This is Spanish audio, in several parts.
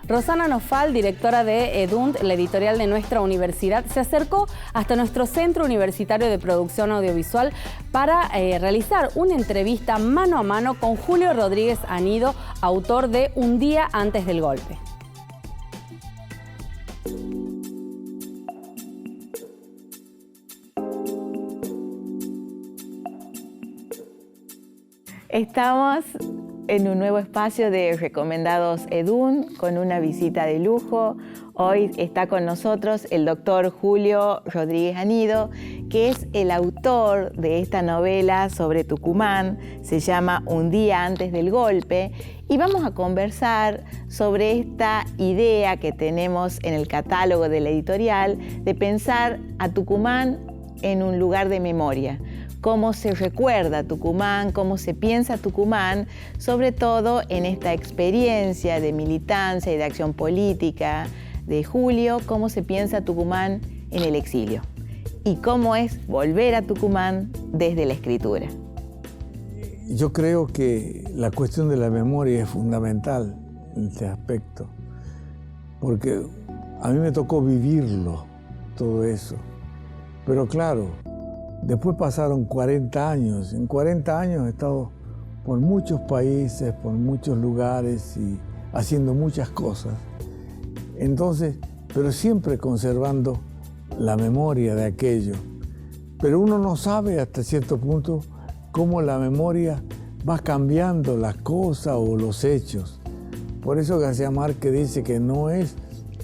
Rosana Nofal, directora de EDUNT, la editorial de nuestra universidad, se acercó hasta nuestro Centro Universitario de Producción Audiovisual para realizar una entrevista mano a mano con Julio Rodríguez Anido, autor de Un día antes del golpe. Estamos en un nuevo espacio de Recomendados EDUNT con una visita de lujo. Hoy está con nosotros el doctor Julio Rodríguez Anido, que es el autor de esta novela sobre Tucumán. Se llama Un día antes del golpe. Y vamos a conversar sobre esta idea que tenemos en el catálogo de la editorial de pensar a Tucumán en un lugar de memoria. Cómo se recuerda Tucumán, cómo se piensa Tucumán, sobre todo en esta experiencia de militancia y de acción política de Julio, cómo se piensa Tucumán en el exilio y cómo es volver a Tucumán desde la escritura. Yo creo que la cuestión de la memoria es fundamental en este aspecto, porque a mí me tocó vivirlo, todo eso. Pero claro, después pasaron 40 años. En 40 años he estado por muchos países, por muchos lugares y haciendo muchas cosas. Entonces, pero siempre conservando la memoria de aquello. Pero uno no sabe hasta cierto punto cómo la memoria va cambiando las cosas o los hechos. Por eso García Márquez dice que no es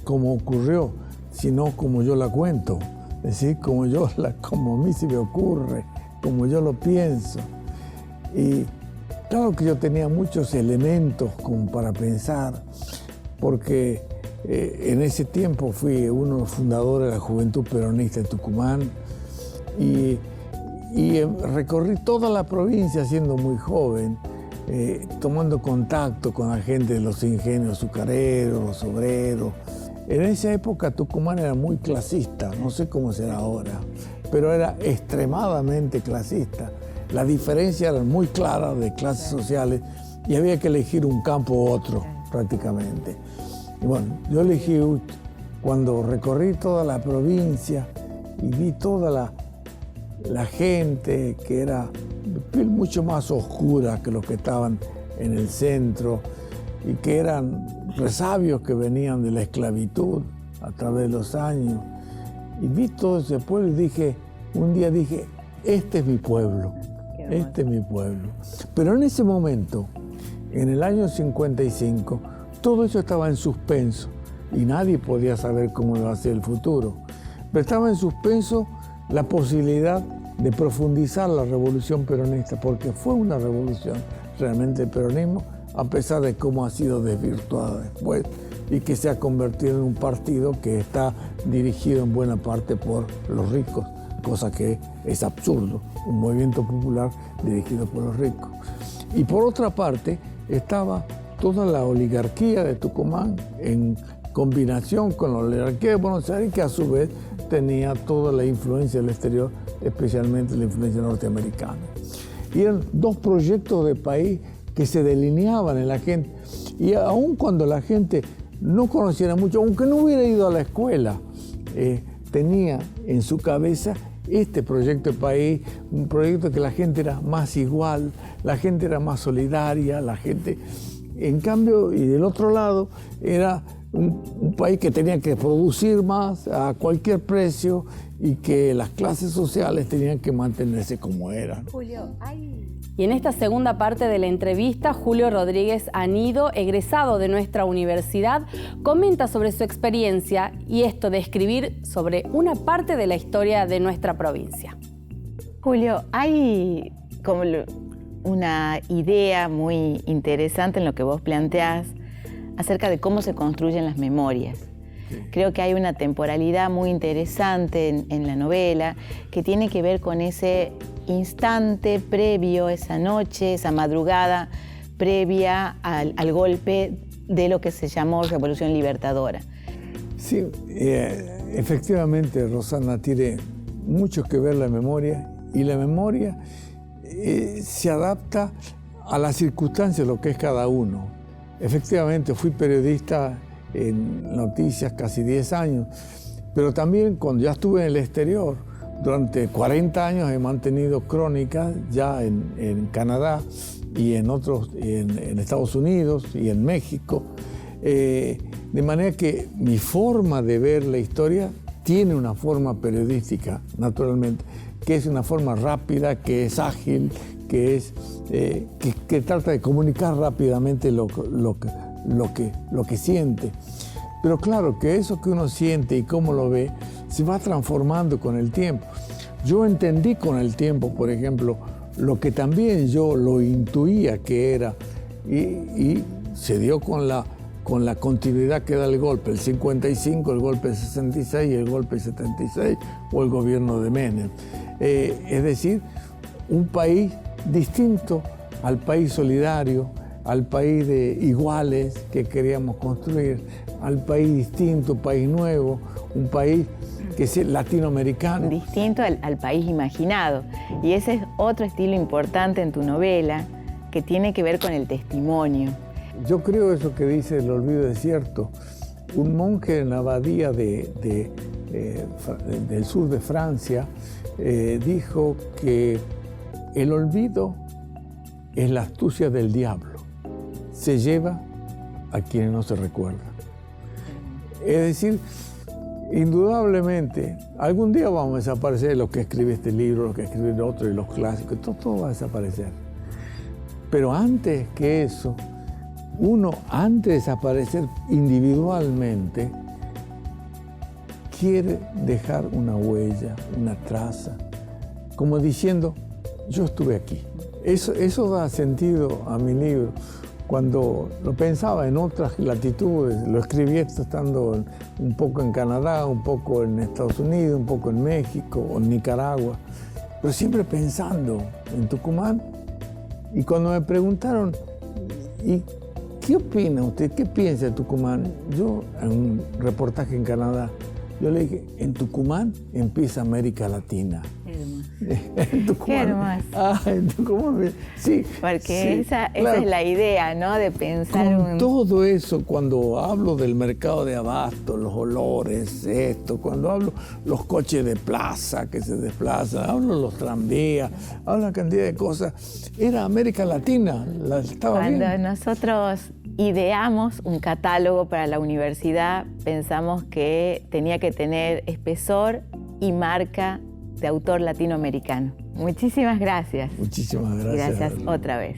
como ocurrió, sino como yo la cuento. Es decir, como a mí se me ocurre, como yo lo pienso. Y claro que yo tenía muchos elementos como para pensar, porque en ese tiempo fui uno de los fundadores de la Juventud Peronista de Tucumán y recorrí toda la provincia siendo muy joven, tomando contacto con la gente de los ingenios azucareros, los obreros. En esa época Tucumán era muy clasista, no sé cómo será ahora, pero era extremadamente clasista. La diferencia era muy clara de clases sociales y había que elegir un campo u otro prácticamente. Y bueno, yo elegí cuando recorrí toda la provincia y vi toda la gente que era mucho más oscura que los que estaban en el centro y que eran resabios que venían de la esclavitud a través de los años. Y vi todo ese pueblo y un día dije, este es mi pueblo, este es mi pueblo. Pero en ese momento, en el año 55, todo eso estaba en suspenso y nadie podía saber cómo iba a ser el futuro. Pero estaba en suspenso la posibilidad de profundizar la revolución peronista, porque fue una revolución realmente el peronismo, a pesar de cómo ha sido desvirtuada después y que se ha convertido en un partido que está dirigido en buena parte por los ricos, cosa que es absurdo, un movimiento popular dirigido por los ricos. Y por otra parte estaba toda la oligarquía de Tucumán en combinación con la oligarquía de Buenos Aires, que a su vez tenía toda la influencia del exterior, especialmente la influencia norteamericana. Y eran dos proyectos de país que se delineaban en la gente. Y aun cuando la gente no conociera mucho, aunque no hubiera ido a la escuela, tenía en su cabeza este proyecto de país, un proyecto que la gente era más igual, la gente era más solidaria, la gente... En cambio, y del otro lado, era un país que tenía que producir más a cualquier precio y que las clases sociales tenían que mantenerse como eran. Julio, Y en esta segunda parte de la entrevista, Julio Rodríguez Anido, egresado de nuestra universidad, comenta sobre su experiencia y esto de escribir sobre una parte de la historia de nuestra provincia. Julio, hay como una idea muy interesante en lo que vos planteás acerca de cómo se construyen las memorias. Creo que hay una temporalidad muy interesante en la novela que tiene que ver con ese instante previo, esa noche, esa madrugada previa al golpe de lo que se llamó Revolución Libertadora. Sí, efectivamente, Rosana, tiene mucho que ver la memoria, y la memoria se adapta a las circunstancias de lo que es cada uno. Efectivamente, fui periodista en noticias casi 10 años, pero también cuando ya estuve en el exterior, durante 40 años he mantenido crónicas ya en Canadá y en Estados Unidos y en México, de manera que mi forma de ver la historia tiene una forma periodística, naturalmente, que es una forma rápida, que es ágil, que trata de comunicar rápidamente lo que siente. Pero claro que eso que uno siente y cómo lo ve se va transformando con el tiempo. Yo entendí con el tiempo, por ejemplo, lo que también yo lo intuía que era y se dio con la continuidad que da el golpe, el 55, el golpe del 66, el golpe del 76 o el gobierno de Menem. Es decir, un país distinto al país solidario, al país de iguales que queríamos construir, al país distinto, país nuevo, un país que es latinoamericano. Distinto al país imaginado. Y ese es otro estilo importante en tu novela, que tiene que ver con el testimonio. Yo creo eso que dice El olvido es cierto. Un monje en la abadía del sur de Francia dijo que el olvido es la astucia del diablo. Se lleva a quienes no se recuerdan. Es decir, indudablemente, algún día vamos a desaparecer los que escribe este libro, los que escribe el otro y los clásicos, todo va a desaparecer. Pero antes que eso, uno, antes de desaparecer individualmente, quiere dejar una huella, una traza, como diciendo, yo estuve aquí. Eso da sentido a mi libro. Cuando lo pensaba en otras latitudes, lo escribí estando un poco en Canadá, un poco en Estados Unidos, un poco en México o en Nicaragua, pero siempre pensando en Tucumán. Y cuando me preguntaron, ¿y qué opina usted? ¿Qué piensa de Tucumán? Yo, en un reportaje en Canadá, yo le dije, en Tucumán empieza América Latina. En Tucumán. Qué hermoso. En Tucumán, sí. Porque sí, esa claro. Es la idea, ¿no? De pensar Con todo eso, cuando hablo del mercado de abasto, los olores, cuando hablo los coches de plaza que se desplazan, hablo los tranvías, hablo una cantidad de cosas. Era América Latina, estaba bien. Cuando nosotros ideamos un catálogo para la universidad, pensamos que tenía que tener espesor y marca de autor latinoamericano. Muchísimas gracias. Muchísimas gracias. Gracias otra vez.